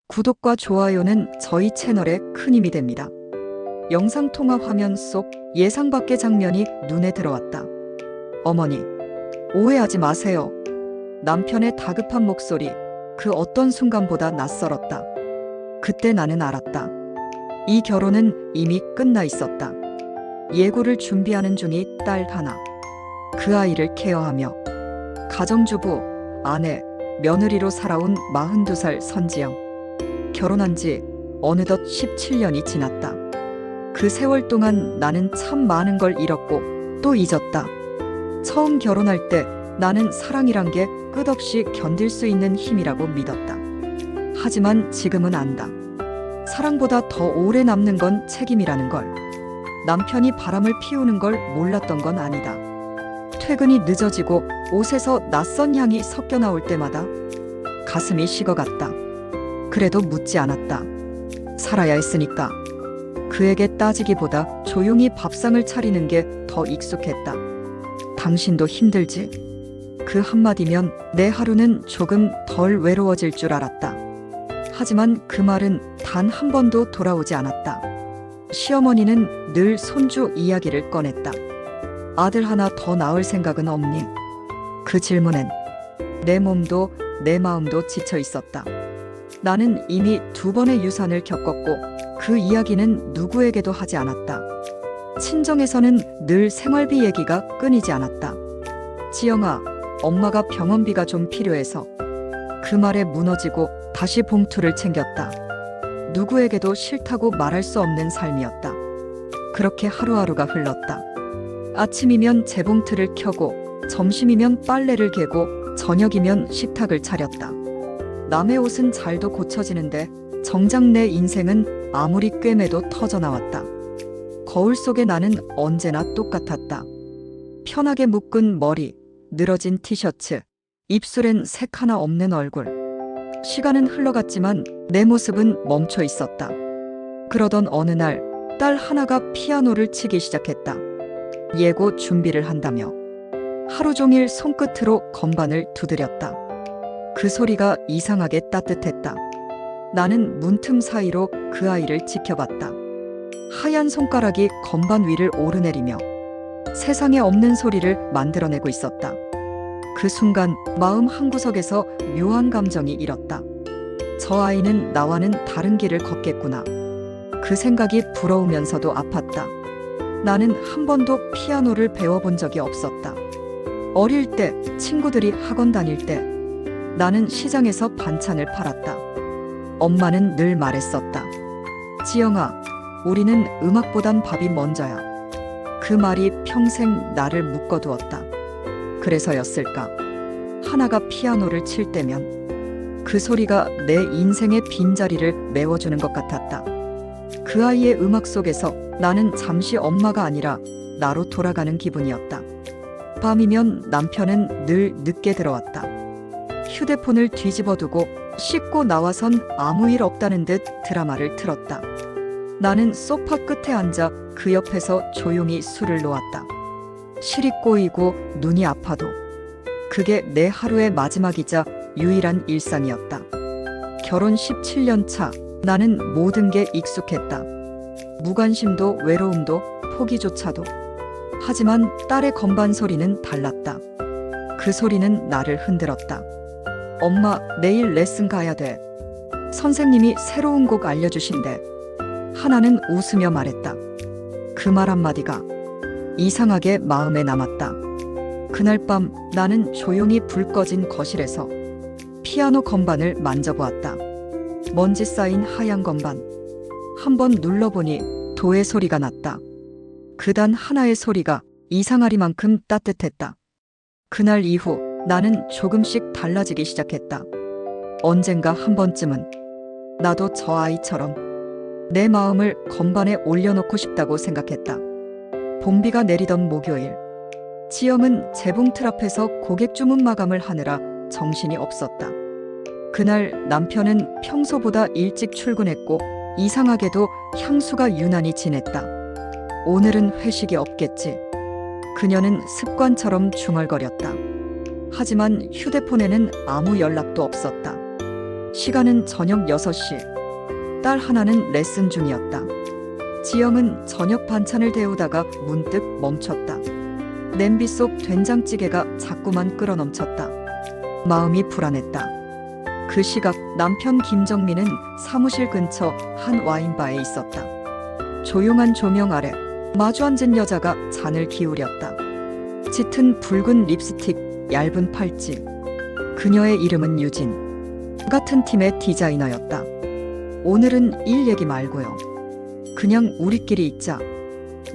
구독과 좋아요는 저희 채널에 큰 힘이 됩니다. 영상통화 화면 속 예상 밖의 장면이 눈에 들어왔다. 어머니, 오해하지 마세요. 남편의 다급한 목소리, 그 어떤 순간보다 낯설었다. 그때 나는 알았다. 이 결혼은 이미 끝나 있었다. 예고를 준비하는 중이 딸 하나. 그 아이를 케어하며 가정주부, 아내, 며느리로 살아온 42살 선지영. 결혼한 지 어느덧 17년이 지났다. 그 세월 동안 나는 참 많은 걸 잃었고 또 잊었다. 처음 결혼할 때 나는 사랑이란 게 끝없이 견딜 수 있는 힘이라고 믿었다. 하지만 지금은 안다. 사랑보다 더 오래 남는 건 책임이라는 걸. 남편이 바람을 피우는 걸 몰랐던 건 아니다. 퇴근이 늦어지고 옷에서 낯선 향이 섞여 나올 때마다 가슴이 식어갔다. 그래도 묻지 않았다. 살아야 했으니까. 그에게 따지기보다 조용히 밥상을 차리는 게 더 익숙했다. 당신도 힘들지? 그 한마디면 내 하루는 조금 덜 외로워질 줄 알았다. 하지만 그 말은 단 한 번도 돌아오지 않았다. 시어머니는 늘 손주 이야기를 꺼냈다. 아들 하나 더 낳을 생각은 없니? 그 질문엔 내 몸도 내 마음도 지쳐 있었다. 나는 이미 2번의 유산을 겪었고 그 이야기는 누구에게도 하지 않았다. 친정에서는 늘 생활비 얘기가 끊이지 않았다. 지영아, 엄마가 병원비가 좀 필요해서. 그 말에 무너지고 다시 봉투를 챙겼다. 누구에게도 싫다고 말할 수 없는 삶이었다. 그렇게 하루하루가 흘렀다. 아침이면 재봉틀을 켜고 점심이면 빨래를 개고 저녁이면 식탁을 차렸다. 남의 옷은 잘도 고쳐지는데 정작 내 인생은 아무리 꿰매도 터져나왔다. 거울 속의 나는 언제나 똑같았다. 편하게 묶은 머리, 늘어진 티셔츠, 입술엔 색 하나 없는 얼굴. 시간은 흘러갔지만 내 모습은 멈춰 있었다. 그러던 어느 날 딸 하나가 피아노를 치기 시작했다. 예고 준비를 한다며 하루 종일 손끝으로 건반을 두드렸다. 그 소리가 이상하게 따뜻했다. 나는 문틈 사이로 그 아이를 지켜봤다. 하얀 손가락이 건반 위를 오르내리며 세상에 없는 소리를 만들어내고 있었다. 그 순간 마음 한구석에서 묘한 감정이 일었다. 저 아이는 나와는 다른 길을 걷겠구나. 그 생각이 부러우면서도 아팠다. 나는 한 번도 피아노를 배워본 적이 없었다. 어릴 때 친구들이 학원 다닐 때 나는 시장에서 반찬을 팔았다. 엄마는 늘 말했었다. 지영아, 우리는 음악보단 밥이 먼저야. 그 말이 평생 나를 묶어두었다. 그래서였을까? 하나가 피아노를 칠 때면 그 소리가 내 인생의 빈자리를 메워주는 것 같았다. 그 아이의 음악 속에서 나는 잠시 엄마가 아니라 나로 돌아가는 기분이었다. 밤이면 남편은 늘 늦게 들어왔다. 휴대폰을 뒤집어두고 씻고 나와선 아무 일 없다는 듯 드라마를 틀었다. 나는 소파 끝에 앉아 그 옆에서 조용히 술을 놓았다. 실이 꼬이고 눈이 아파도 그게 내 하루의 마지막이자 유일한 일상이었다. 결혼 17년 차, 나는 모든 게 익숙했다. 무관심도 외로움도 포기조차도. 하지만 딸의 건반 소리는 달랐다. 그 소리는 나를 흔들었다. 엄마, 내일 레슨 가야 돼. 선생님이 새로운 곡 알려주신대. 하나는 웃으며 말했다. 그 말 한마디가 이상하게 마음에 남았다. 그날 밤 나는 조용히 불 꺼진 거실에서 피아노 건반을 만져보았다. 먼지 쌓인 하얀 건반. 한번 눌러보니 도의 소리가 났다. 그 단 하나의 소리가 이상하리만큼 따뜻했다. 그날 이후 나는 조금씩 달라지기 시작했다. 언젠가 한 번쯤은 나도 저 아이처럼 내 마음을 건반에 올려놓고 싶다고 생각했다. 봄비가 내리던 목요일, 지영은 재봉틀 앞에서 고객 주문 마감을 하느라 정신이 없었다. 그날 남편은 평소보다 일찍 출근했고 이상하게도 향수가 유난히 진했다. 오늘은 회식이 없겠지. 그녀는 습관처럼 중얼거렸다. 하지만 휴대폰에는 아무 연락도 없었다. 시간은 저녁 6시. 딸 하나는 레슨 중이었다. 지영은 저녁 반찬을 데우다가 문득 멈췄다. 냄비 속 된장찌개가 자꾸만 끓어넘쳤다. 마음이 불안했다. 그 시각 남편 김정민은 사무실 근처 한 와인바에 있었다. 조용한 조명 아래 마주 앉은 여자가 잔을 기울였다. 짙은 붉은 립스틱, 얇은 팔찌. 그녀의 이름은 유진. 같은 팀의 디자이너였다. 오늘은 일 얘기 말고요. 그냥 우리끼리 있자.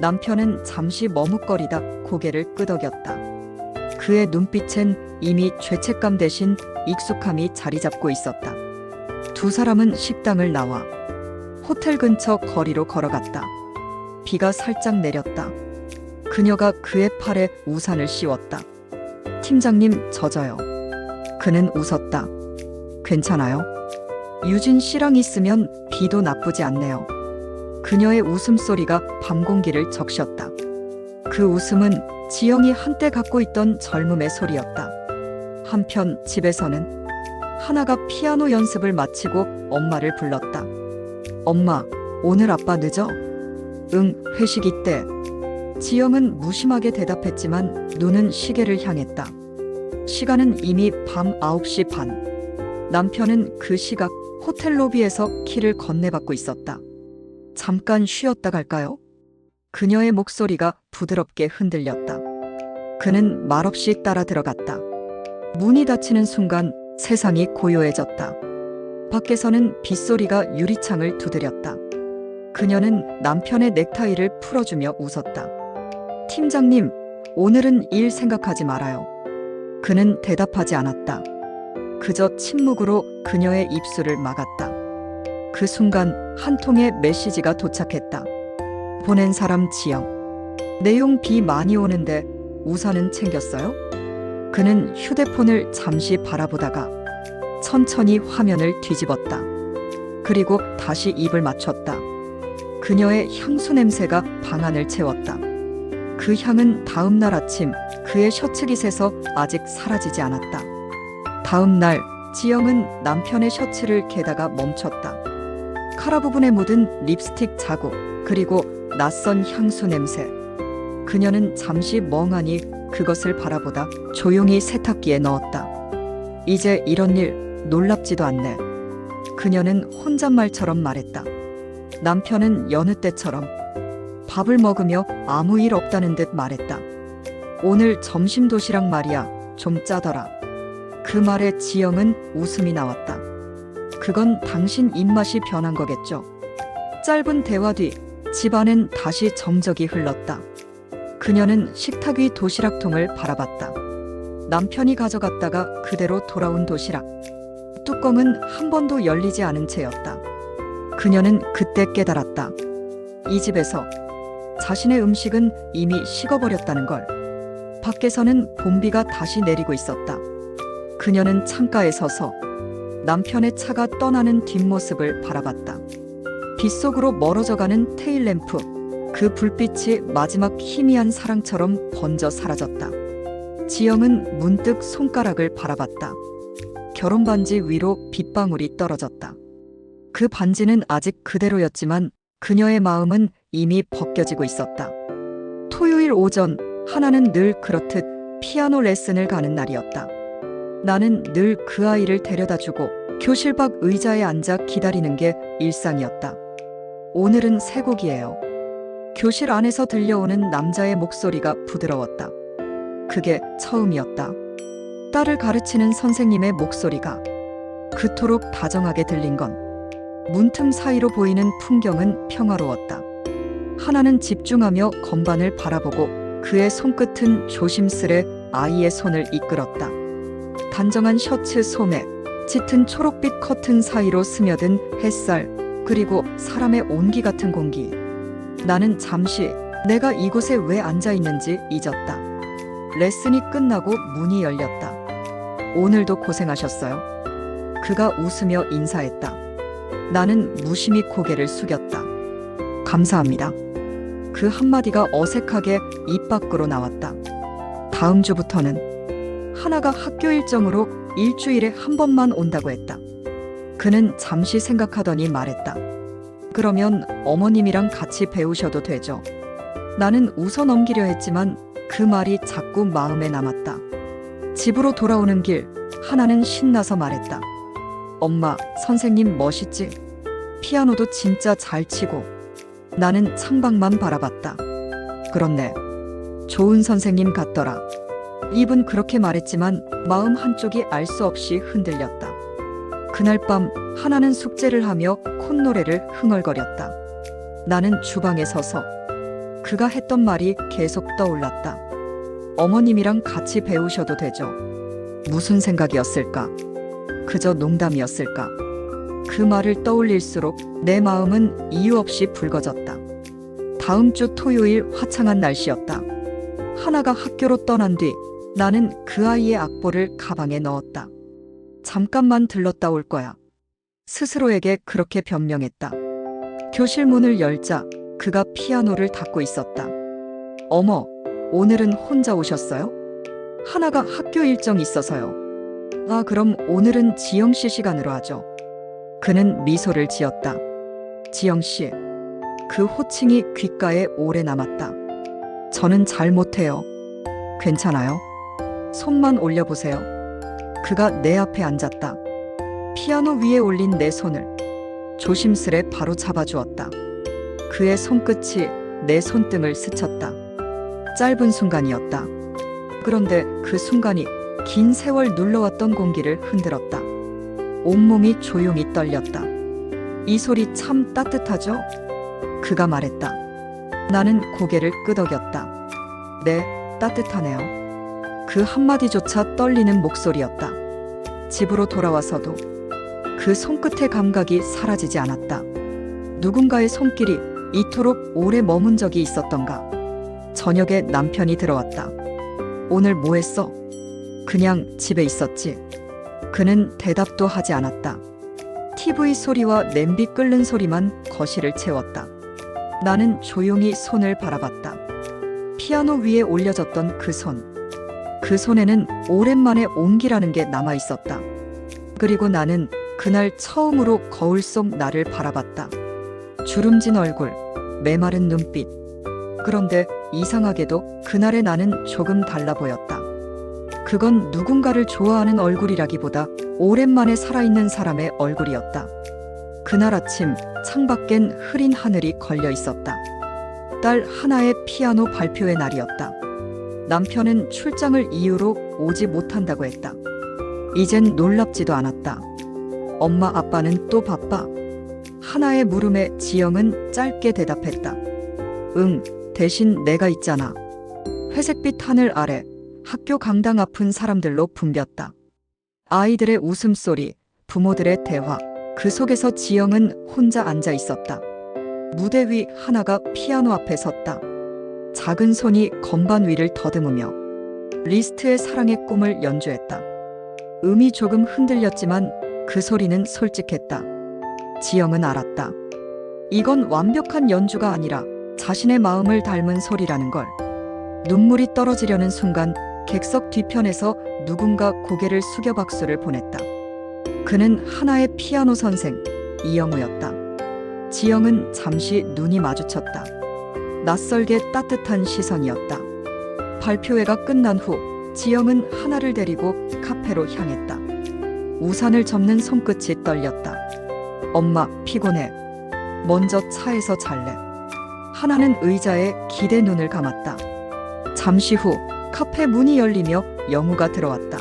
남편은 잠시 머뭇거리다 고개를 끄덕였다. 그의 눈빛엔 이미 죄책감 대신 익숙함이 자리 잡고 있었다. 두 사람은 식당을 나와 호텔 근처 거리로 걸어갔다. 비가 살짝 내렸다. 그녀가 그의 팔에 우산을 씌웠다. 팀장님, 젖어요. 그는 웃었다. 괜찮아요? 유진 씨랑 있으면 비도 나쁘지 않네요. 그녀의 웃음소리가 밤 공기를 적셨다. 그 웃음은 지영이 한때 갖고 있던 젊음의 소리였다. 한편 집에서는 하나가 피아노 연습을 마치고 엄마를 불렀다. 엄마, 오늘 아빠 늦어? 응, 회식 있대. 지영은 무심하게 대답했지만 눈은 시계를 향했다. 시간은 이미 밤 9시 반. 남편은 그 시각 호텔 로비에서 키를 건네받고 있었다. 잠깐 쉬었다 갈까요? 그녀의 목소리가 부드럽게 흔들렸다. 그는 말없이 따라 들어갔다. 문이 닫히는 순간 세상이 고요해졌다. 밖에서는 빗소리가 유리창을 두드렸다. 그녀는 남편의 넥타이를 풀어주며 웃었다. 팀장님, 오늘은 일 생각하지 말아요. 그는 대답하지 않았다. 그저 침묵으로 그녀의 입술을 막았다. 그 순간 한 통의 메시지가 도착했다. 보낸 사람 지영. 내용 비 많이 오는데 우산은 챙겼어요? 그는 휴대폰을 잠시 바라보다가 천천히 화면을 뒤집었다. 그리고 다시 입을 맞췄다. 그녀의 향수 냄새가 방안을 채웠다. 그 향은 다음 날 아침 그의 셔츠깃에서 아직 사라지지 않았다. 다음 날 지영은 남편의 셔츠를 개다가 멈췄다. 카라 부분에 묻은 립스틱 자국, 그리고 낯선 향수 냄새. 그녀는 잠시 멍하니 그것을 바라보다 조용히 세탁기에 넣었다. 이제 이런 일 놀랍지도 않네. 그녀는 혼잣말처럼 말했다. 남편은 여느 때처럼 밥을 먹으며 아무 일 없다는 듯 말했다. 오늘 점심 도시락 말이야, 좀 짜더라. 그 말에 지영은 웃음이 나왔다. 그건 당신 입맛이 변한 거겠죠. 짧은 대화 뒤 집안엔 다시 정적이 흘렀다. 그녀는 식탁 위 도시락통을 바라봤다. 남편이 가져갔다가 그대로 돌아온 도시락. 뚜껑은 한 번도 열리지 않은 채였다. 그녀는 그때 깨달았다. 이 집에서 자신의 음식은 이미 식어버렸다는 걸. 밖에서는 봄비가 다시 내리고 있었다. 그녀는 창가에 서서 남편의 차가 떠나는 뒷모습을 바라봤다. 빗속으로 멀어져가는 테일램프. 그 불빛이 마지막 희미한 사랑처럼 번져 사라졌다. 지영은 문득 손가락을 바라봤다. 결혼반지 위로 빗방울이 떨어졌다. 그 반지는 아직 그대로였지만 그녀의 마음은 이미 벗겨지고 있었다. 토요일 오전, 하나는 늘 그렇듯 피아노 레슨을 가는 날이었다. 나는 늘 그 아이를 데려다주고 교실 밖 의자에 앉아 기다리는 게 일상이었다. 오늘은 새 곡이에요. 교실 안에서 들려오는 남자의 목소리가 부드러웠다. 그게 처음이었다. 딸을 가르치는 선생님의 목소리가 그토록 다정하게 들린 건 문틈 사이로 보이는 풍경은 평화로웠다. 하나는 집중하며 건반을 바라보고 그의 손끝은 조심스레 아이의 손을 이끌었다. 단정한 셔츠 소매, 짙은 초록빛 커튼 사이로 스며든 햇살, 그리고 사람의 온기 같은 공기. 나는 잠시 내가 이곳에 왜 앉아 있는지 잊었다. 레슨이 끝나고 문이 열렸다. 오늘도 고생하셨어요. 그가 웃으며 인사했다. 나는 무심히 고개를 숙였다. 감사합니다. 그 한마디가 어색하게 입 밖으로 나왔다. 다음 주부터는 하나가 학교 일정으로 일주일에 한 번만 온다고 했다. 그는 잠시 생각하더니 말했다. 그러면 어머님이랑 같이 배우셔도 되죠. 나는 웃어 넘기려 했지만 그 말이 자꾸 마음에 남았다. 집으로 돌아오는 길, 하나는 신나서 말했다. 엄마, 선생님 멋있지? 피아노도 진짜 잘 치고. 나는 창밖만 바라봤다. 그렇네. 좋은 선생님 같더라. 입은 그렇게 말했지만 마음 한쪽이 알 수 없이 흔들렸다. 그날 밤 하나는 숙제를 하며 콧노래를 흥얼거렸다. 나는 주방에 서서 그가 했던 말이 계속 떠올랐다. 어머님이랑 같이 배우셔도 되죠. 무슨 생각이었을까? 그저 농담이었을까? 그 말을 떠올릴수록 내 마음은 이유 없이 붉어졌다. 다음 주 토요일 화창한 날씨였다. 하나가 학교로 떠난 뒤 나는 그 아이의 악보를 가방에 넣었다. 잠깐만 들렀다 올 거야. 스스로에게 그렇게 변명했다. 교실 문을 열자 그가 피아노를 닫고 있었다. 어머, 오늘은 혼자 오셨어요? 하나가 학교 일정이 있어서요. 아, 그럼 오늘은 지영 씨 시간으로 하죠. 그는 미소를 지었다. 지영 씨. 그 호칭이 귓가에 오래 남았다. 저는 잘 못해요. 괜찮아요? 손만 올려보세요. 그가 내 앞에 앉았다. 피아노 위에 올린 내 손을 조심스레 바로 잡아주었다. 그의 손끝이 내 손등을 스쳤다. 짧은 순간이었다. 그런데 그 순간이 긴 세월 눌러왔던 공기를 흔들었다. 온몸이 조용히 떨렸다. 이 소리 참 따뜻하죠? 그가 말했다. 나는 고개를 끄덕였다. 네, 따뜻하네요. 그 한마디조차 떨리는 목소리였다. 집으로 돌아와서도 그 손끝의 감각이 사라지지 않았다. 누군가의 손길이 이토록 오래 머문 적이 있었던가. 저녁에 남편이 들어왔다. 오늘 뭐 했어? 그냥 집에 있었지. 그는 대답도 하지 않았다. TV 소리와 냄비 끓는 소리만 거실을 채웠다. 나는 조용히 손을 바라봤다. 피아노 위에 올려졌던 그 손. 그 손에는 오랜만에 온기라는 게 남아 있었다. 그리고 나는 그날 처음으로 거울 속 나를 바라봤다. 주름진 얼굴, 메마른 눈빛. 그런데 이상하게도 그날의 나는 조금 달라 보였다. 그건 누군가를 좋아하는 얼굴이라기보다 오랜만에 살아있는 사람의 얼굴이었다. 그날 아침 창밖엔 흐린 하늘이 걸려 있었다. 딸 하나의 피아노 발표회 날이었다. 남편은 출장을 이유로 오지 못한다고 했다. 이젠 놀랍지도 않았다. 엄마 아빠는 또 바빠? 하나의 물음에 지영은 짧게 대답했다. 응, 대신 내가 있잖아. 회색빛 하늘 아래 학교 강당 앞은 사람들로 붐볐다. 아이들의 웃음소리, 부모들의 대화, 그 속에서 지영은 혼자 앉아 있었다. 무대 위 하나가 피아노 앞에 섰다. 작은 손이 건반 위를 더듬으며 리스트의 사랑의 꿈을 연주했다. 음이 조금 흔들렸지만 그 소리는 솔직했다. 지영은 알았다. 이건 완벽한 연주가 아니라 자신의 마음을 닮은 소리라는 걸. 눈물이 떨어지려는 순간 객석 뒤편에서 누군가 고개를 숙여 박수를 보냈다. 그는 하나의 피아노 선생, 이영우였다. 지영은 잠시 눈이 마주쳤다. 낯설게 따뜻한 시선이었다. 발표회가 끝난 후 지영은 하나를 데리고 카페로 향했다. 우산을 접는 손끝이 떨렸다. 엄마, 피곤해. 먼저 차에서 잘래. 하나는 의자에 기대 눈을 감았다. 잠시 후 카페 문이 열리며 영우가 들어왔다.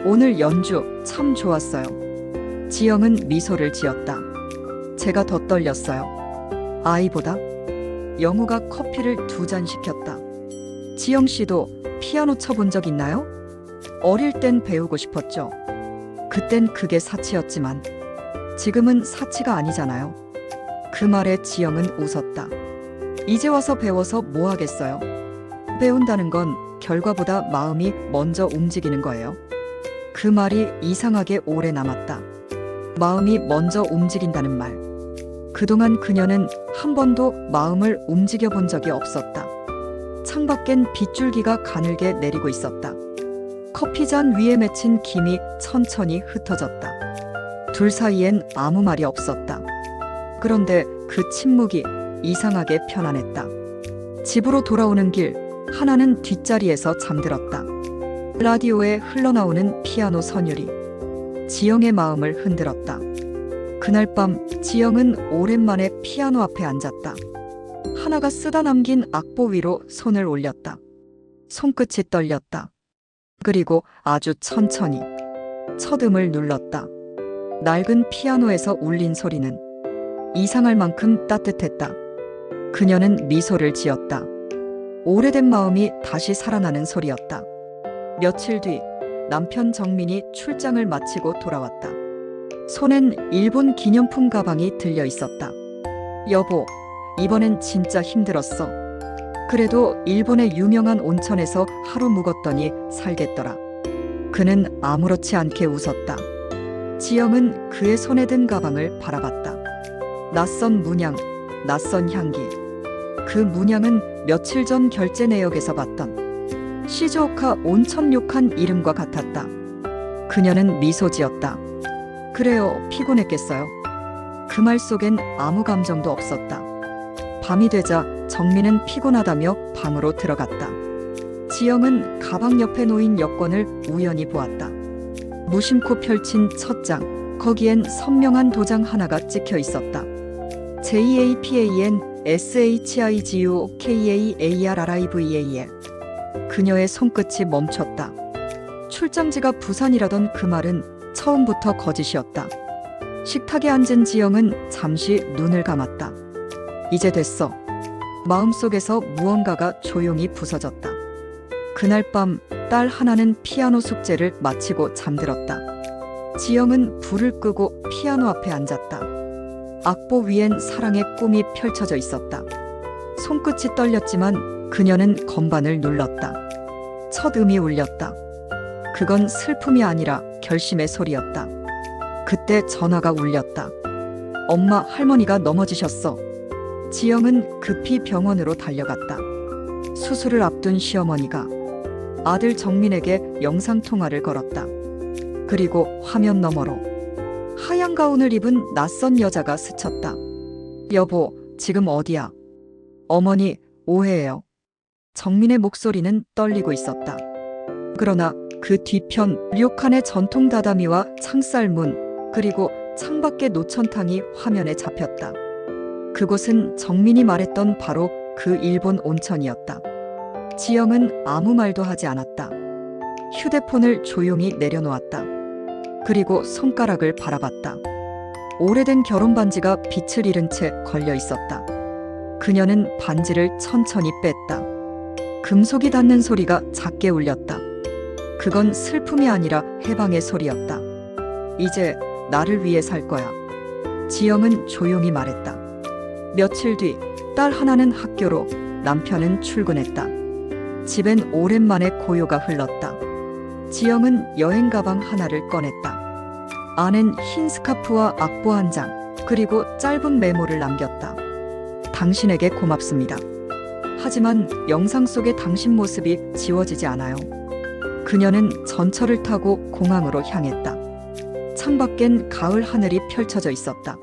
오늘 연주 참 좋았어요. 지영은 미소를 지었다. 제가 더 떨렸어요. 아이보다? 영우가 커피를 2잔 시켰다. 지영 씨도 피아노 쳐본 적 있나요? 어릴 땐 배우고 싶었죠. 그땐 그게 사치였지만 지금은 사치가 아니잖아요. 그 말에 지영은 웃었다. 이제 와서 배워서 뭐 하겠어요? 배운다는 건 결과보다 마음이 먼저 움직이는 거예요. 그 말이 이상하게 오래 남았다. 마음이 먼저 움직인다는 말. 그동안 그녀는 한 번도 마음을 움직여 본 적이 없었다. 창밖엔 빗줄기가 가늘게 내리고 있었다. 커피잔 위에 맺힌 김이 천천히 흩어졌다. 둘 사이엔 아무 말이 없었다. 그런데 그 침묵이 이상하게 편안했다. 집으로 돌아오는 길, 하나는 뒷자리에서 잠들었다. 라디오에 흘러나오는 피아노 선율이 지영의 마음을 흔들었다. 그날 밤 지영은 오랜만에 피아노 앞에 앉았다. 하나가 쓰다 남긴 악보 위로 손을 올렸다. 손끝이 떨렸다. 그리고 아주 천천히 첫 음을 눌렀다. 낡은 피아노에서 울린 소리는 이상할 만큼 따뜻했다. 그녀는 미소를 지었다. 오래된 마음이 다시 살아나는 소리였다. 며칠 뒤 남편 정민이 출장을 마치고 돌아왔다. 손엔 일본 기념품 가방이 들려 있었다. 여보, 이번엔 진짜 힘들었어. 그래도 일본의 유명한 온천에서 하루 묵었더니 살겠더라. 그는 아무렇지 않게 웃었다. 지영은 그의 손에 든 가방을 바라봤다. 낯선 문양, 낯선 향기. 그 문양은 며칠 전 결제 내역에서 봤던 시즈오카 온천 료칸 이름과 같았다. 그녀는 미소 지었다. 그래요, 피곤했겠어요. 그 말 속엔 아무 감정도 없었다. 밤이 되자 정민은 피곤하다며 방으로 들어갔다. 지영은 가방 옆에 놓인 여권을 우연히 보았다. 무심코 펼친 첫 장, 거기엔 선명한 도장 하나가 찍혀 있었다. JAPAN SHIGUKAARRIVAL. 그녀의 손끝이 멈췄다. 출장지가 부산이라던 그 말은 처음부터 거짓이었다. 식탁에 앉은 지영은 잠시 눈을 감았다. 이제 됐어. 마음속에서 무언가가 조용히 부서졌다. 그날 밤 딸 하나는 피아노 숙제를 마치고 잠들었다. 지영은 불을 끄고 피아노 앞에 앉았다. 악보 위엔 사랑의 꿈이 펼쳐져 있었다. 손끝이 떨렸지만 그녀는 건반을 눌렀다. 첫 음이 울렸다. 그건 슬픔이 아니라 결심의 소리였다. 그때 전화가 울렸다. 엄마, 할머니가 넘어지셨어. 지영은 급히 병원으로 달려갔다. 수술을 앞둔 시어머니가 아들 정민에게 영상통화를 걸었다. 그리고 화면 너머로 하얀 가운을 입은 낯선 여자가 스쳤다. 여보, 지금 어디야? 어머니, 오해예요. 정민의 목소리는 떨리고 있었다. 그러나 그 뒤편 료칸의 전통 다다미와 창살문, 그리고 창밖의 노천탕이 화면에 잡혔다. 그곳은 정민이 말했던 바로 그 일본 온천이었다. 지영은 아무 말도 하지 않았다. 휴대폰을 조용히 내려놓았다. 그리고 손가락을 바라봤다. 오래된 결혼 반지가 빛을 잃은 채 걸려 있었다. 그녀는 반지를 천천히 뺐다. 금속이 닿는 소리가 작게 울렸다. 그건 슬픔이 아니라 해방의 소리였다. 이제 나를 위해 살 거야. 지영은 조용히 말했다. 며칠 뒤 딸 하나는 학교로, 남편은 출근했다. 집엔 오랜만에 고요가 흘렀다. 지영은 여행 가방 하나를 꺼냈다. 안엔 흰 스카프와 악보 한 장, 그리고 짧은 메모를 남겼다. 당신에게 고맙습니다. 하지만 영상 속의 당신 모습이 지워지지 않아요. 그녀는 전철을 타고 공항으로 향했다. 창밖엔 가을 하늘이 펼쳐져 있었다.